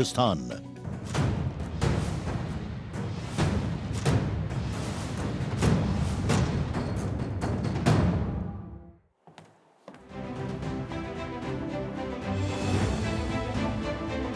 स्थान।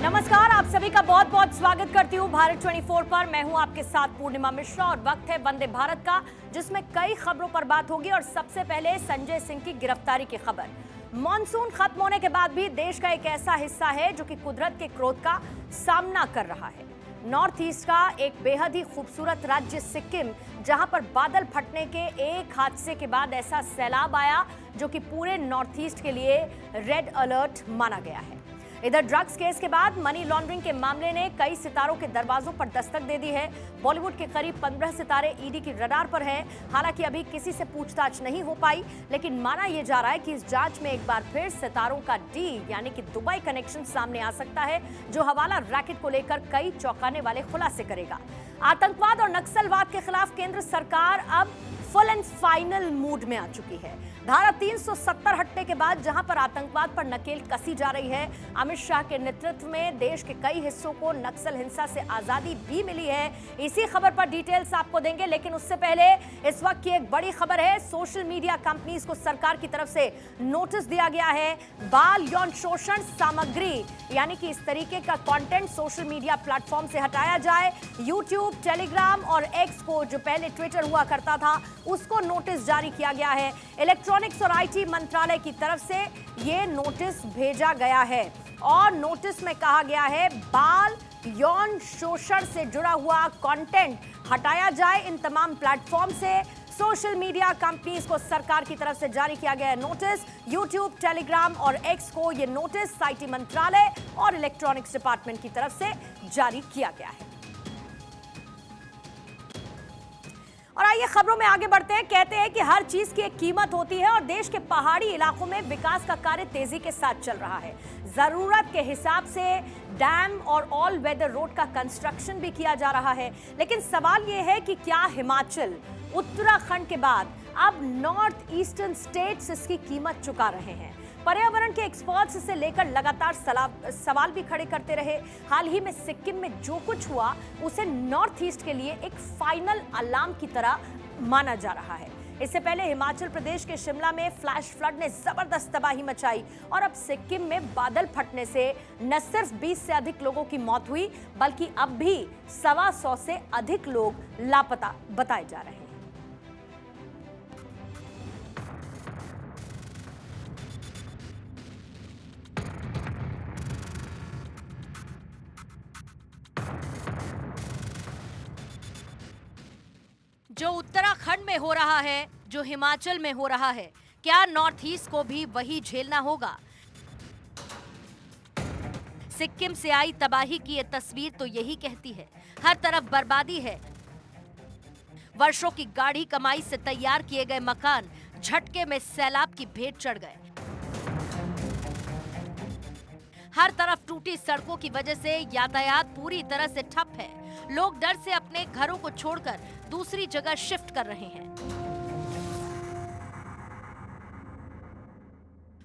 नमस्कार, आप सभी का बहुत बहुत स्वागत करती हूँ भारत 24 पर। मैं हूँ आपके साथ पूर्णिमा मिश्रा और वक्त है वंदे भारत का, जिसमें कई खबरों पर बात होगी। और सबसे पहले संजय सिंह की गिरफ्तारी की खबर। मॉनसून खत्म होने के बाद भी देश का एक ऐसा हिस्सा है जो कि कुदरत के क्रोध का सामना कर रहा है। नॉर्थ ईस्ट का एक बेहद ही खूबसूरत राज्य सिक्किम, जहां पर बादल फटने के एक हादसे के बाद ऐसा सैलाब आया जो कि पूरे नॉर्थ ईस्ट के लिए रेड अलर्ट माना गया है। इधर ड्रग्स केस के बाद मनी लॉन्ड्रिंग के मामले ने कई सितारों के दरवाजों पर दस्तक दे दी है। बॉलीवुड के करीब 15 सितारे ईडी की रडार पर हैं। हालांकि अभी किसी से पूछताछ नहीं हो पाई, लेकिन माना यह जा रहा है कि इस जांच में एक बार फिर सितारों का डी यानी कि दुबई कनेक्शन सामने आ सकता है, जो हवाला रैकेट को लेकर कई चौंकाने वाले खुलासे करेगा। आतंकवाद और नक्सलवाद के खिलाफ केंद्र सरकार अब फुल एंड फाइनल मूड में आ चुकी है। धारा 370 हटने के बाद जहां पर आतंकवाद पर नकेल कसी जा रही है, अमित शाह के नेतृत्व में देश के कई हिस्सों को नक्सल हिंसा से आजादी भी मिली है। इसी खबर पर डिटेल्स आपको देंगे, लेकिन उससे पहले इस वक्त की एक बड़ी खबर है। सोशल मीडिया कंपनीज को सरकार की तरफ से नोटिस दिया गया है। बाल यौन शोषण सामग्री यानी कि इस तरीके का कंटेंट सोशल मीडिया प्लेटफॉर्म से हटाया जाए। यूट्यूब, टेलीग्राम और एक्स को, जो पहले ट्विटर हुआ करता था, उसको नोटिस जारी किया गया है। इलेक्ट्रॉनिक्स और आईटी मंत्रालय की तरफ से यह नोटिस भेजा गया है और नोटिस में कहा गया है बाल यौन शोषण से जुड़ा हुआ कंटेंट हटाया जाए इन तमाम प्लेटफॉर्म से। सोशल मीडिया कंपनीज को सरकार की तरफ से जारी किया गया है नोटिस। यूट्यूब, टेलीग्राम और एक्स को यह नोटिस आईटी मंत्रालय और इलेक्ट्रॉनिक्स डिपार्टमेंट की तरफ से जारी किया गया है। और आइए खबरों में आगे बढ़ते हैं। कहते हैं कि हर चीज की एक कीमत होती है और देश के पहाड़ी इलाकों में विकास का कार्य तेजी के साथ चल रहा है। जरूरत के हिसाब से डैम और ऑल वेदर रोड का कंस्ट्रक्शन भी किया जा रहा है। लेकिन सवाल यह है कि क्या हिमाचल, उत्तराखंड के बाद अब नॉर्थ ईस्टर्न स्टेट्स इसकी कीमत चुका रहे हैं? पर्यावरण के एक्सपर्ट्स इसे लेकर लगातार सवाल भी खड़े करते रहे। हाल ही में सिक्किम में जो कुछ हुआ उसे नॉर्थ ईस्ट के लिए एक फाइनल अलार्म की तरह माना जा रहा है। इससे पहले हिमाचल प्रदेश के शिमला में फ्लैश फ्लड ने जबरदस्त तबाही मचाई और अब सिक्किम में बादल फटने से न सिर्फ 20 से अधिक लोगों की मौत हुई, बल्कि अब भी 125 से अधिक लोग लापता बताए जा रहे हैं। जो उत्तराखंड में हो रहा है, जो हिमाचल में हो रहा है, क्या नॉर्थ ईस्ट को भी वही झेलना होगा? सिक्किम से आई तबाही की ये तस्वीर तो यही कहती है। हर तरफ बर्बादी है। वर्षों की गाढ़ी कमाई से तैयार किए गए मकान झटके में सैलाब की भेंट चढ़ गए। हर तरफ टूटी सड़कों की वजह से यातायात पूरी तरह से ठप है। लोग डर से अपने घरों को छोड़कर दूसरी जगह शिफ्ट कर रहे हैं।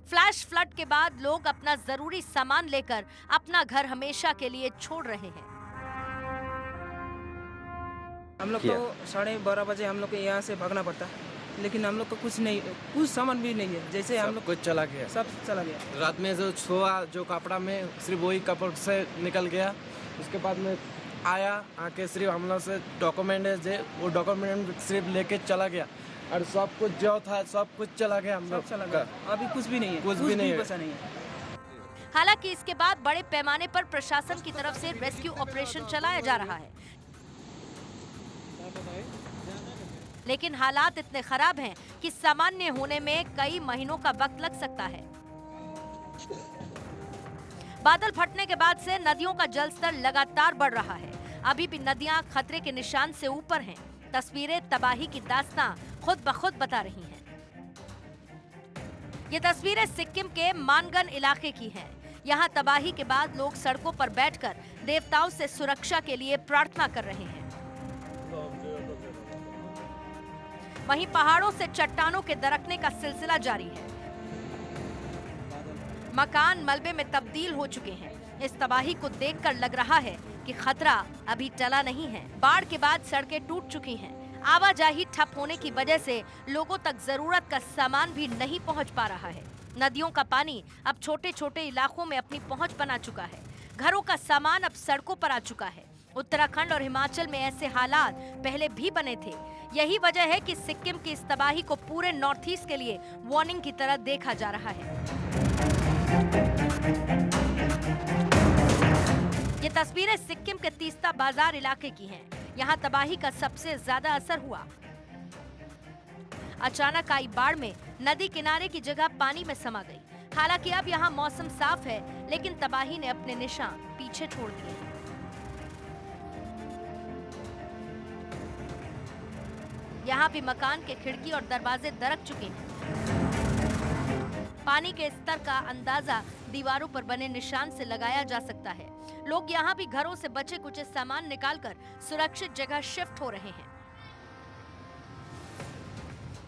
फ्लैश फ्लड के बाद लोग अपना जरूरी सामान लेकर अपना घर हमेशा के लिए छोड़ रहे हैं। हम लोग को 12:30 बजे हम लोग को यहाँ से भागना पड़ता, लेकिन हम लोग को कुछ नहीं, कुछ सामान भी नहीं है। जैसे हम लोग कुछ चला गया, सब चला गया। रात में जो सोया जो कपड़ा में सिर्फ वही कपड़ से निकल गया। उसके बाद में आया, आके सिर्फ हम लोग से डॉक्यूमेंट है जो वो डॉक्यूमेंट सिर्फ लेके चला गया और सब कुछ जो था सब कुछ चला गया। हम लोग चला गया, अभी कुछ भी नहीं है, कुछ भी नहीं बचा नहीं है। हालांकि इसके बाद बड़े पैमाने पर प्रशासन की तरफ से रेस्क्यू ऑपरेशन चलाया जा रहा है, लेकिन हालात इतने खराब हैं कि सामान्य होने में कई महीनों का वक्त लग सकता है। बादल फटने के बाद से नदियों का जलस्तर लगातार बढ़ रहा है। अभी भी नदियां खतरे के निशान से ऊपर हैं। तस्वीरें तबाही की दास्तां खुद ब खुद बता रही हैं। ये तस्वीरें सिक्किम के मानगन इलाके की हैं। यहाँ तबाही के बाद लोग सड़कों पर बैठकर देवताओं से सुरक्षा के लिए प्रार्थना कर रहे हैं। वहीं पहाड़ों से चट्टानों के दरकने का सिलसिला जारी है। मकान मलबे में तब्दील हो चुके हैं। इस तबाही को देखकर लग रहा है कि खतरा अभी टला नहीं है। बाढ़ के बाद सड़कें टूट चुकी हैं। आवाजाही ठप होने की वजह से लोगों तक जरूरत का सामान भी नहीं पहुंच पा रहा है। नदियों का पानी अब छोटे छोटे इलाकों में अपनी पहुंच बना चुका है। घरों का सामान अब सड़कों पर आ चुका है। उत्तराखंड और हिमाचल में ऐसे हालात पहले भी बने थे। यही वजह है कि सिक्किम की इस तबाही को पूरे नॉर्थ ईस्ट के लिए वार्निंग की तरह देखा जा रहा है। ये तस्वीरें सिक्किम के तीस्ता बाजार इलाके की हैं। यहाँ तबाही का सबसे ज्यादा असर हुआ। अचानक आई बाढ़ में नदी किनारे की जगह पानी में समा गई। हालांकि अब यहाँ मौसम साफ है, लेकिन तबाही ने अपने निशान पीछे छोड़ दिए हैं। यहाँ भी मकान के खिड़की और दरवाजे दरक चुके हैं। पानी के स्तर का अंदाजा दीवारों पर बने निशान से लगाया जा सकता है। लोग यहाँ भी घरों से बचे कुछ सामान निकालकर सुरक्षित जगह शिफ्ट हो रहे हैं।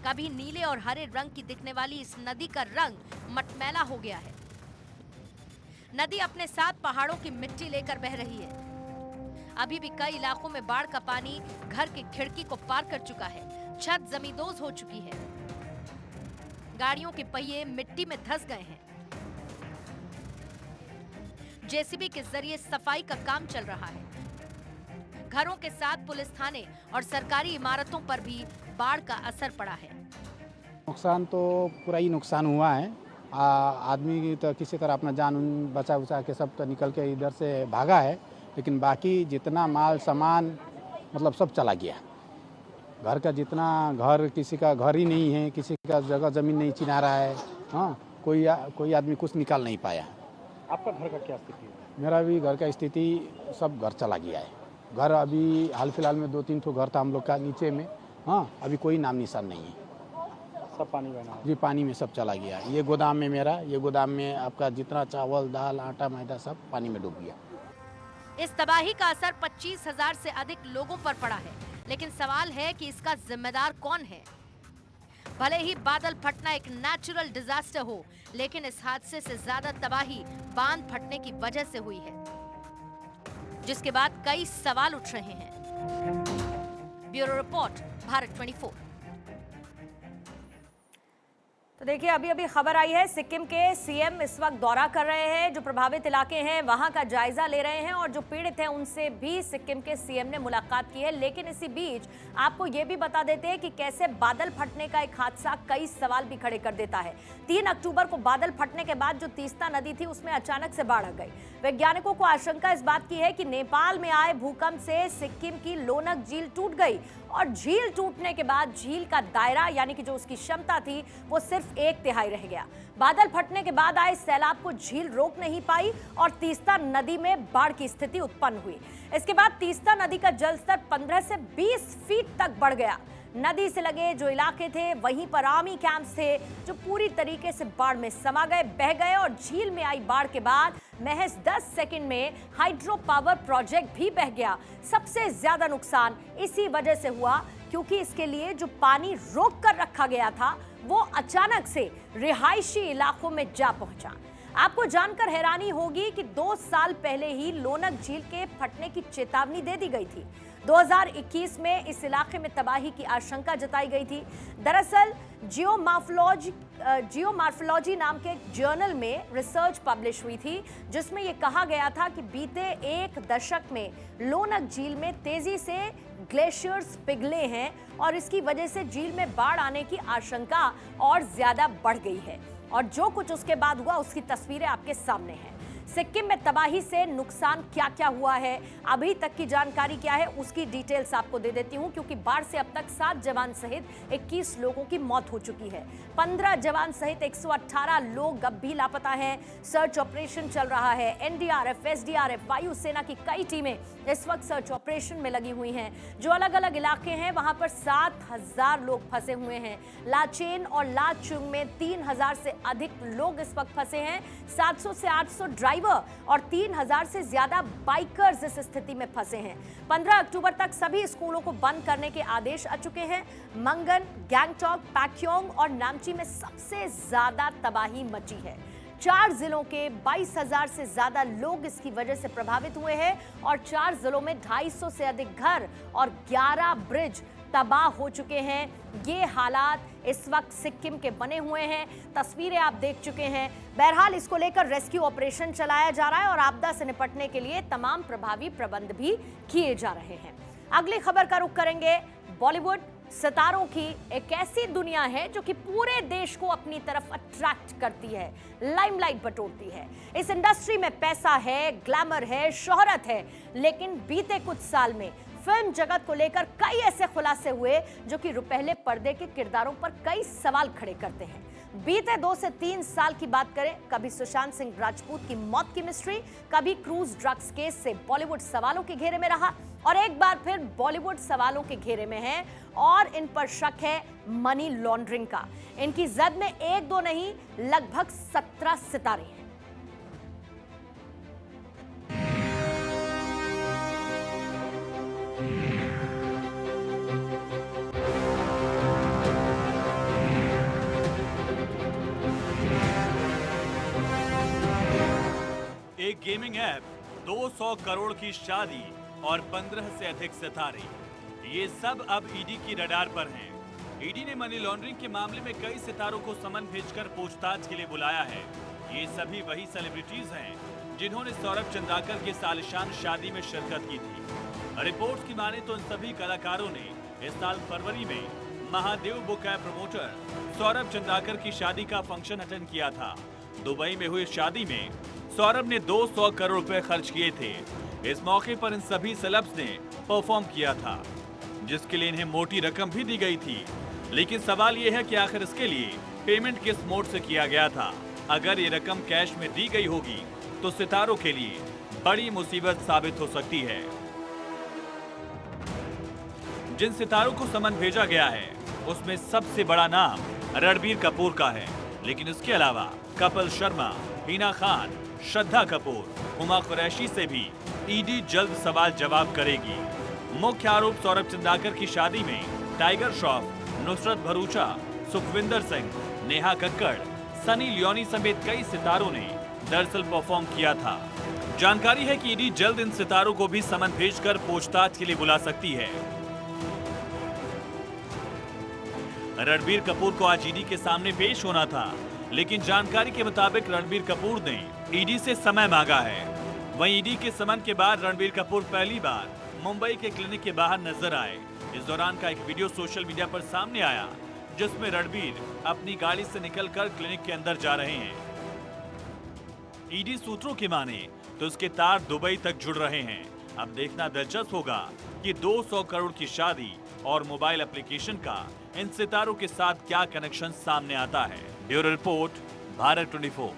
कभी नीले और हरे रंग की दिखने वाली इस नदी का रंग मटमैला हो गया है। नदी अपने साथ पहाड़ों की मिट्टी लेकर बह रही है। अभी भी कई इलाकों में बाढ़ का पानी घर की खिड़की को पार कर चुका है। छत जमींदोज हो चुकी है। गाड़ियों के पहिए मिट्टी में धंस गए हैं। जेसीबी के जरिए सफाई का काम चल रहा है। घरों के साथ पुलिस थाने और सरकारी इमारतों पर भी बाढ़ का असर पड़ा है। नुकसान तो पूरा ही नुकसान हुआ है। आदमी तो किसी तरह अपना जान बचा उचा के सब तो निकल के इधर से भागा है, लेकिन बाकी जितना माल सामान मतलब सब चला गया। घर का जितना घर, किसी का घर ही नहीं है, किसी का जगह ज़मीन नहीं चिन्हा रहा है। हाँ, कोई आदमी कुछ निकाल नहीं पाया। आपका घर का क्या स्थिति है? मेरा भी घर का स्थिति सब घर चला गया है। घर अभी हाल फिलहाल में 2-3 ठो घर था हम लोग का नीचे में। हाँ, अभी कोई नाम निशान नहीं है। सब पानी बना है? जी, पानी में सब चला गया। ये गोदाम में मेरा, ये गोदाम में आपका जितना चावल दाल आटा मैदा सब पानी में डूब गया। इस तबाही का असर 25,000 से अधिक लोगों पर पड़ा है, लेकिन सवाल है कि इसका जिम्मेदार कौन है। भले ही बादल फटना एक नेचुरल डिजास्टर हो, लेकिन इस हादसे से ज्यादा तबाही बांध फटने की वजह से हुई है, जिसके बाद कई सवाल उठ रहे हैं। Bureau report, Bharat 24। तो देखिए, अभी अभी खबर आई है, सिक्किम के सीएम इस वक्त दौरा कर रहे हैं। जो प्रभावित इलाके हैं वहां का जायजा ले रहे हैं और जो पीड़ित हैं उनसे भी सिक्किम के सीएम ने मुलाकात की है। लेकिन इसी बीच आपको ये भी बता देते हैं कि कैसे बादल फटने का एक हादसा कई सवाल भी खड़े कर देता है। 3 अक्टूबर को बादल फटने के बाद जो तीस्ता नदी थी उसमें अचानक से बाढ़ आ गई। वैज्ञानिकों को आशंका इस बात की है कि नेपाल में आए भूकंप से सिक्किम की लोनक झील टूट गई और झील टूटने के बाद झील का दायरा यानी कि जो उसकी क्षमता थी वो सिर्फ 1/3 रह गया। बादल फटने के बाद आए सैलाब को झील रोक नहीं पाई और तीस्ता नदी में बाढ़ की स्थिति उत्पन्न हुई। इसके बाद तीस्ता नदी का जलस्तर 15 से 20 फीट तक बढ़ गया। नदी से लगे जो इलाके थे वहीं पर आर्मी कैंप्स थे जो पूरी तरीके से बाढ़ में समा गए, बह गए और झील में आई बाढ़ के बाद महज 10 सेकंड में हाइड्रो पावर प्रोजेक्ट भी बह गया। सबसे ज्यादा नुकसान इसी वजह से हुआ क्योंकि इसके लिए जो पानी रोक कर रखा गया था वो अचानक से रिहायशी इलाकों में जा पहुंचा। आपको जानकर हैरानी होगी कि 2 साल पहले ही लोनक झील के फटने की चेतावनी दे दी गई थी। 2021 में इस इलाके में तबाही की आशंका जताई गई थी। दरअसल जियोमार्फोलॉजी नाम के एक जर्नल में रिसर्च पब्लिश हुई थी जिसमें यह कहा गया था कि बीते 1 दशक में लोनक झील में तेजी से ग्लेशियर्स पिघले हैं और इसकी वजह से झील में बाढ़ आने की आशंका और ज्यादा बढ़ गई है। और जो कुछ उसके बाद हुआ उसकी तस्वीरें आपके सामने हैं। सिक्किम में तबाही से नुकसान क्या क्या हुआ है, अभी तक की जानकारी क्या है, उसकी डिटेल्स आपको दे देती हूं क्योंकि बाढ़ से अब तक 7 जवान सहित 21 लोगों की मौत हो चुकी है। 15 जवान सहित 118 लोग अब भी लापता हैं। सर्च ऑपरेशन चल रहा है। एनडीआरएफ, एसडीआरएफ, वायुसेना की कई टीमें इस वक्त सर्च ऑपरेशन में लगी हुई हैं। जो अलग अलग इलाके हैं वहां पर 7,000 लोग फंसे हुए हैं। लाचेन और लाचुंग में 3,000 से अधिक लोग इस वक्त फंसे हैं। 700 से 800 ड्राइवर और 3,000 से ज्यादा बाइकर्स इस स्थिति में फंसे हैं। 15 अक्टूबर तक सभी स्कूलों को बंद करने के आदेश आ चुके हैं। मंगन, गैंगटॉक, पैक्योंग और नामची में सबसे ज्यादा तबाही मची है। 4 जिलों के 22,000 से ज्यादा लोग इसकी वजह से प्रभावित हुए हैं और 4 जिलों में 250 से अधिक घर और 11 ब्रिज तबाह हो चुके हैं। ये हालात इस वक्त सिक्किम के बने हुए हैं, तस्वीरें आप देख चुके हैं। बहरहाल इसको लेकर रेस्क्यू ऑपरेशन चलाया जा रहा है और आपदा से निपटने के लिए तमाम प्रभावी प्रबंध भी किए जा रहे हैं। अगली खबर का रुख करेंगे। बॉलीवुड सितारों की एक ऐसी दुनिया है जो कि पूरे देश को अपनी तरफ अट्रैक्ट करती है, लाइमलाइट बटोरती है। इस इंडस्ट्री में पैसा है, ग्लैमर है, शोहरत है, लेकिन बीते कुछ साल में फिल्म जगत को लेकर कई ऐसे खुलासे हुए जो कि रुपहले पर्दे के किरदारों पर कई सवाल खड़े करते हैं। बीते 2 से 3 साल की बात करें, कभी सुशांत सिंह राजपूत की मौत की मिस्ट्री, कभी क्रूज ड्रग्स केस से बॉलीवुड सवालों के घेरे में रहा और एक बार फिर बॉलीवुड सवालों के घेरे में है और इन पर शक है मनी लॉन्ड्रिंग का। इनकी जद में 1-2 नहीं, लगभग 17 सितारे हैं। एक गेमिंग ऐप, 200 करोड़ की शादी और 15 से अधिक सितारे, ये सब अब ईडी की रडार पर हैं। ईडी ने मनी लॉन्ड्रिंग के मामले में कई सितारों को समन भेजकर पूछताछ के लिए बुलाया है। ये सभी वही सेलिब्रिटीज हैं जिन्होंने सौरभ चंद्राकर के सालिशान शादी में शिरकत की थी। रिपोर्ट्स की माने तो इन सभी कलाकारों ने इस साल फरवरी में Mahadev book app promoter Saurabh Chandrakar की शादी का फंक्शन अटेंड किया था। दुबई में हुई शादी में सौरभ ने 200 करोड़ रुपए खर्च किए थे। इस मौके पर इन सभी सेलेब्स ने परफॉर्म किया था, जिसके लिए इन्हें मोटी रकम भी दी गई थी। लेकिन सवाल यह है कि आखिर इसके लिए पेमेंट किस मोड से किया गया था। अगर ये रकम कैश में दी गई होगी तो सितारों के लिए बड़ी मुसीबत साबित हो सकती है। जिन सितारों को समन भेजा गया है उसमें सबसे बड़ा नाम रणबीर कपूर का है, लेकिन इसके अलावा कपिल शर्मा, हिना खान, श्रद्धा कपूर, हुमा कुरैशी से भी ईडी जल्द सवाल जवाब करेगी। मुख्य आरोप सौरभ चंद्राकर की शादी में टाइगर श्रॉफ, नुसरत भरूचा, सुखविंदर सिंह, नेहा कक्कड़, सनी लियोनी समेत कई सितारों ने दरअसल परफॉर्म किया था। जानकारी है कि ईडी जल्द इन सितारों को भी समन भेजकर पूछताछ के लिए बुला सकती है। रणबीर कपूर को आज ईडी के सामने पेश होना था, लेकिन जानकारी के मुताबिक रणबीर कपूर ने ईडी से समय मांगा है। वहीं ईडी के समन के बाद रणबीर कपूर पहली बार मुंबई के क्लिनिक के बाहर नजर आए। इस दौरान का एक वीडियो सोशल मीडिया पर सामने आया, जिसमें रणबीर अपनी गाड़ी से निकलकर क्लिनिक के अंदर जा रहे हैं। ईडी सूत्रों की माने तो इसके तार दुबई तक जुड़ रहे हैं। अब देखना दिलचस्प होगा कि 200 करोड़ की शादी और मोबाइल एप्लीकेशन का इन सितारों के साथ क्या कनेक्शन सामने आता है। Bureau report, Bharat 24।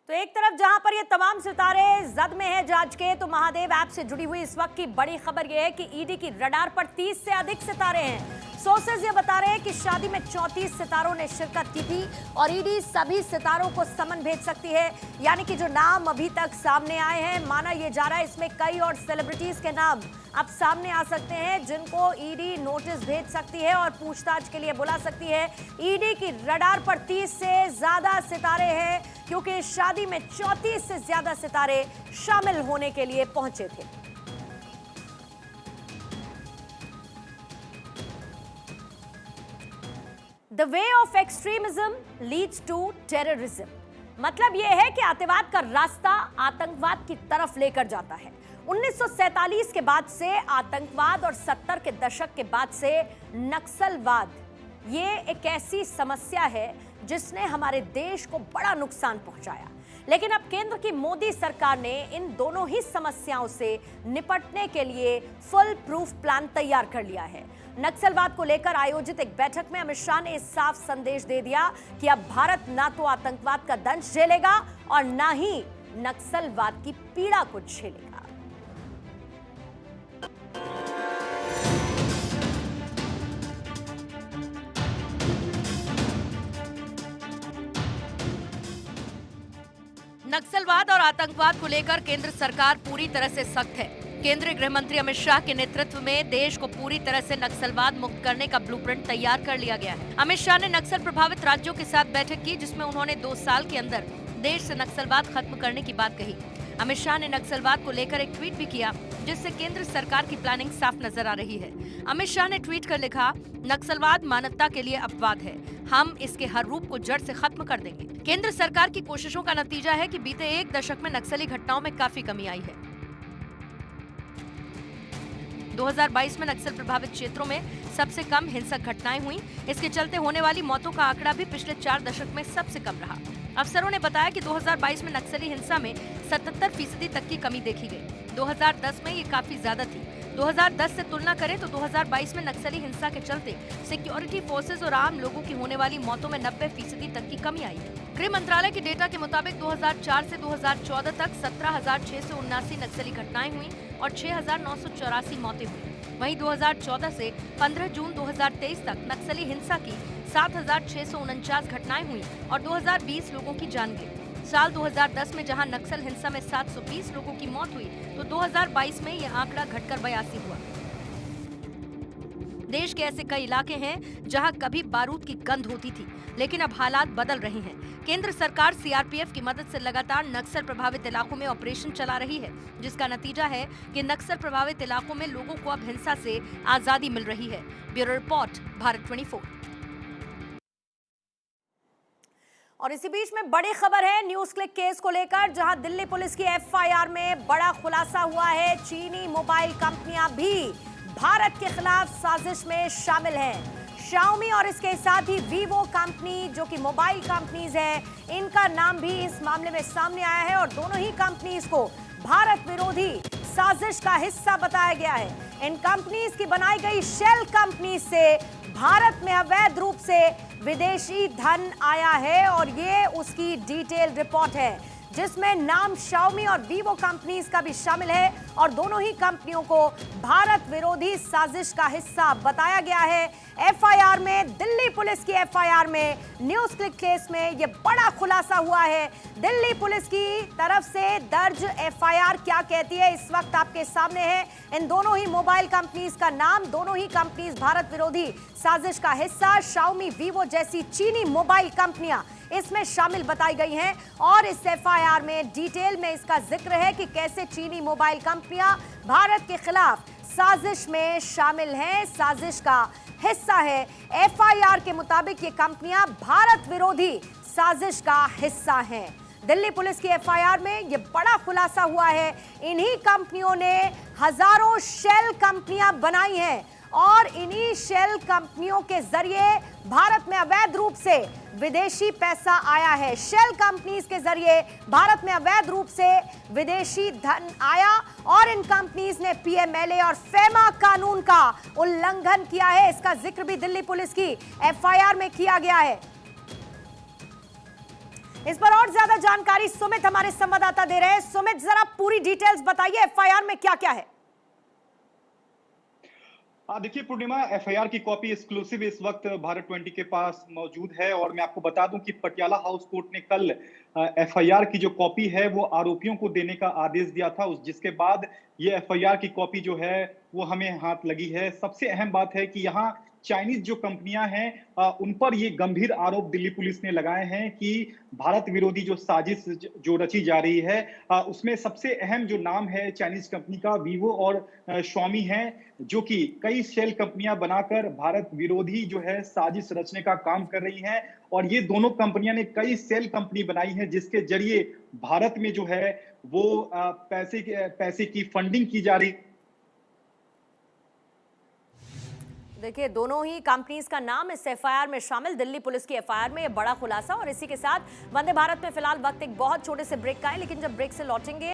तो एक तरफ जहां पर ये तमाम सितारे जद में है जांच के, तो महादेव ऐप से जुड़ी हुई इस वक्त की बड़ी खबर ये है कि ईडी की रडार पर 30 से अधिक सितारे हैं। सोर्सेज ये बता रहे हैं कि शादी में 34 सितारों ने शिरकत की थी और ईडी सभी सितारों को समन भेज सकती है। यानी कि जो नाम अभी तक सामने आए हैं, माना यह जा रहा है इसमें कई और सेलिब्रिटीज के नाम अब सामने आ सकते हैं, जिनको ईडी नोटिस भेज सकती है और पूछताछ के लिए बुला सकती है। ईडी की रडार पर 30 से ज्यादा सितारे हैं, क्योंकि इस शादी में 34 से ज्यादा सितारे शामिल होने के लिए पहुंचे थे। The way of extremism leads to terrorism। मतलब यह है कि आतंकवाद का रास्ता आतंकवाद की तरफ लेकर जाता है। 1947 के बाद से आतंकवाद और 70 के दशक के बाद से नक्सलवाद, ये एक ऐसी समस्या है जिसने हमारे देश को बड़ा नुकसान पहुंचाया। लेकिन अब केंद्र की मोदी सरकार ने इन दोनों ही समस्याओं से निपटने के लिए फुल प्रूफ प्लान तैयार कर लिया है। नक्सलवाद को लेकर आयोजित एक बैठक में अमित शाह ने साफ संदेश दे दिया कि अब भारत ना तो आतंकवाद का दंश झेलेगा और ना ही नक्सलवाद की पीड़ा को झेलेगा। नक्सलवाद और आतंकवाद को लेकर केंद्र सरकार पूरी तरह से सख्त है। केंद्रीय गृह मंत्री अमित शाह के नेतृत्व में देश को पूरी तरह से नक्सलवाद मुक्त करने का ब्लूप्रिंट तैयार कर लिया गया है। अमित शाह ने नक्सल प्रभावित राज्यों के साथ बैठक की, जिसमें उन्होंने 2 साल के अंदर देश से नक्सलवाद खत्म करने की बात कही। अमित शाह ने नक्सलवाद को लेकर एक ट्वीट भी किया, जिससे केंद्र सरकार की प्लानिंग साफ नजर आ रही है। अमित शाह ने ट्वीट कर लिखा, नक्सलवाद मानवता के लिए अपवाद है, हम इसके हर रूप को जड़ से खत्म कर देंगे। केंद्र सरकार की कोशिशों का नतीजा है कि बीते 1 दशक में नक्सली घटनाओं में काफी कमी आई है। 2022 में नक्सल प्रभावित क्षेत्रों में सबसे कम हिंसक घटनाएं हुई। इसके चलते होने वाली मौतों का आंकड़ा भी पिछले 4 दशक में सबसे कम रहा। अफसरों ने बताया कि 2022 में नक्सली हिंसा में 77% तक की कमी देखी गई। 2010 में ये काफी ज्यादा थी। 2010 से तुलना करें तो 2022 में नक्सली हिंसा के चलते सिक्योरिटी फोर्सेज और आम लोगों की होने वाली मौतों में 90% तक की कमी आई है। गृह मंत्रालय के डेटा के मुताबिक 2004 से 2014 तक 17,679 नक्सली घटनाएं हुई और 6,984 मौतें हुई। वहीं 2014 से 15 जून 2023 तक नक्सली हिंसा की 7,649 घटनाएं हुई और 2020 लोगों की जान गई। साल 2010 में जहां नक्सल हिंसा में 720 लोगों की मौत हुई, तो 2022 में यह आंकड़ा घटकर 82 हुआ। देश के ऐसे कई इलाके हैं जहां कभी बारूद की गंध होती थी, लेकिन अब हालात बदल रहे हैं। केंद्र सरकार सीआरपीएफ की मदद से लगातार नक्सल प्रभावित इलाकों में ऑपरेशन चला रही है, जिसका नतीजा है कि नक्सल प्रभावित इलाकों में लोगों को अब हिंसा से आजादी मिल रही है। Bureau report, Bharat 24। और इसी बीच में बड़ी खबर है न्यूज़ क्लिक केस को लेकर, जहां दिल्ली पुलिस की एफआईआर में बड़ा खुलासा हुआ है। चीनी मोबाइल कंपनियां भी भारत के खिलाफ साजिश में शामिल हैं। शाओमी और इसके साथ ही वीवो कंपनी, जो कि मोबाइल कंपनीज है, इनका नाम भी इस मामले में सामने आया है और दोनों ही कंपनीज को भारत विरोधी साजिश का हिस्सा बताया गया है। इन कंपनीज की बनाई गई शेल कंपनी से भारत में अवैध रूप से विदेशी धन आया है और ये उसकी डिटेल रिपोर्ट है, जिसमें नाम शाओमी और वीवो कंपनीज का भी शामिल है और दोनों ही कंपनियों को भारत विरोधी साजिश का हिस्सा बताया गया है। एफआईआर में, दिल्ली पुलिस की एफआईआर में, न्यूज़ क्लिक केस में ये बड़ा खुलासा हुआ है। दिल्ली पुलिस की तरफ से दर्ज एफआईआर क्या कहती है, इस वक्त आपके सामने है। इन दोनों ही मोबाइल कंपनीज का नाम, दोनों ही कंपनीज भारत विरोधी साजिश का हिस्सा, शाओमी, वीवो जैसी चीनी मोबाइल कंपनियां इसमें शामिल बताई गई हैं। और इस एफआईआर में डिटेल में इसका जिक्र है कि कैसे चीनी मोबाइल कंपनियां भारत के खिलाफ साजिश में शामिल हैं, साजिश का हिस्सा है। एफआईआर के मुताबिक ये कंपनियां भारत विरोधी साजिश का हिस्सा हैं। दिल्ली पुलिस की एफआईआर में ये बड़ा खुलासा हुआ है। इन्हीं कंपनियों ने हजारों शेल कंपनियां बनाई हैं और इन्हीं शेल कंपनियों के जरिए भारत में अवैध रूप से विदेशी पैसा आया है। शेल कंपनीज के जरिए भारत में अवैध रूप से विदेशी धन आया और इन कंपनीज ने पीएमएलए और फेमा कानून का उल्लंघन किया है। इसका जिक्र भी दिल्ली पुलिस की एफआईआर में किया गया है। इस पर और ज्यादा जानकारी सुमित हमारे संवाददाता दे रहे हैं। सुमित, जरा पूरी डिटेल्स बताइए, एफआईआर में क्या क्या है? देखिए पूर्णिमा, एफआईआर की कॉपी एक्सक्लूसिव इस वक्त भारत 20 के पास मौजूद है और मैं आपको बता दूं कि पटियाला हाउस कोर्ट ने कल एफआईआर की जो कॉपी है वो आरोपियों को देने का आदेश दिया था, जिसके बाद ये एफआईआर की कॉपी जो है वो हमें हाथ लगी है। सबसे अहम बात है कि यहाँ चाइनीज जो कंपनियां हैं उन पर ये गंभीर आरोप दिल्ली पुलिस ने लगाए हैं कि भारत विरोधी जो साजिश जो रची जा रही है उसमें सबसे अहम जो नाम है चाइनीज कंपनी का वीवो और शाओमी है, जो कि कई शेल कंपनियां बनाकर भारत विरोधी जो है साजिश रचने का काम कर रही हैं। और ये दोनों कंपनियां ने कई शेल कंपनी बनाई है जिसके जरिए भारत में जो है वो पैसे की फंडिंग की जा रही। देखिए, दोनों ही कंपनीज का नाम इस एफआईआर में शामिल, दिल्ली पुलिस की एफआईआर में ये बड़ा खुलासा। और इसी के साथ वंदे भारत में फिलहाल वक्त एक बहुत छोटे से ब्रेक का है, लेकिन जब ब्रेक से लौटेंगे